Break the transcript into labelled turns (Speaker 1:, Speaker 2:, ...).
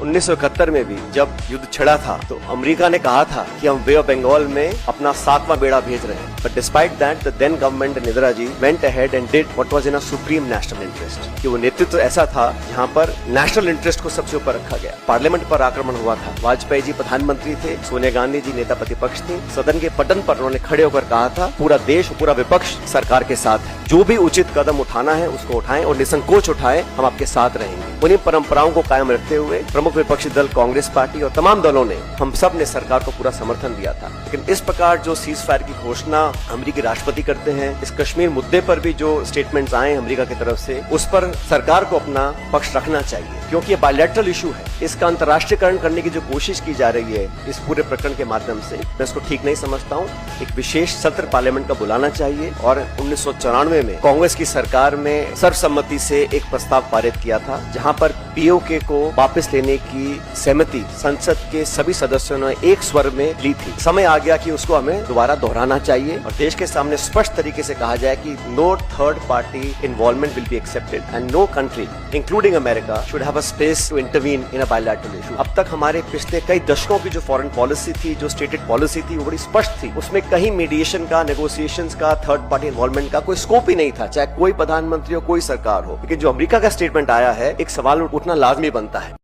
Speaker 1: 1971 में भी जब युद्ध छिड़ा था तो अमेरिका ने कहा था कि हम बे ऑफ बंगाल में अपना 7वां बेड़ा भेज रहे हैं, but despite that the then government Indira ji went ahead and did what was in a supreme national interest. कि वो नेतृत्व ऐसा था जहां पर नेशनल इंटरेस्ट को सबसे ऊपर रखा गया। पार्लियामेंट पर आक्रमण हुआ था, वाजपेयी जी प्रधानमंत्री थे, सोनिया गांधी जी नेता प्रतिपक्ष थी, सदन के पटन पर उन्होंने खड़े होकर कहा था पूरा देश पूरा विपक्ष सरकार के साथ है, जो भी उचित कदम उठाना है उसको उठाएं और निसंकोच उठाएं, हम आपके साथ रहेंगे। उन्हीं परंपराओं को कायम रखते हुए प्रमुख विपक्षी दल कांग्रेस पार्टी और तमाम दलों ने, हम सब ने सरकार को पूरा समर्थन दिया था। लेकिन इस प्रकार जो सीज फायर की घोषणा अमेरिकी राष्ट्रपति करते हैं, इस कश्मीर मुद्दे पर भी जो स्टेटमेंट्स आए अमेरिका की तरफ से, उस पर सरकार को अपना पक्ष रखना चाहिए, क्योंकि ये बायलैटरल इशू है। इसका अंतर्राष्ट्रीयकरण करने की जो कोशिश की जा रही है इस पूरे प्रकरण के माध्यम से, मैं इसको ठीक नहीं समझता हूँ। एक विशेष सत्र पार्लियामेंट का बुलाना चाहिए। और 1994 में कांग्रेस की सरकार में सर्वसम्मति से एक प्रस्ताव पारित किया था, जहां पर पीओके को वापस लेने की सहमति संसद के सभी सदस्यों ने एक स्वर में ली थी। समय आ गया कि उसको हमें दोबारा दोहराना चाहिए और देश के सामने स्पष्ट तरीके से कहा जाए कि no third party involvement will be accepted and no country including America should have a space to intervene in a bilateral issue. अब तक हमारे पिछले कई दशकों की जो फॉरेन पॉलिसी थी, जो स्टेटेड पॉलिसी थी, वो बड़ी स्पष्ट थी। उसमें कहीं मीडिएशन का, नेगोशिएशंस का, थर्ड पार्टी इन्वॉल्वमेंट का कोई स्कोप ही नहीं था, चाहे कोई प्रधानमंत्री हो, कोई सरकार हो। लेकिन जो अमेरिका का स्टेटमेंट आया है, एक सवाल उठना लाजमी बनता है।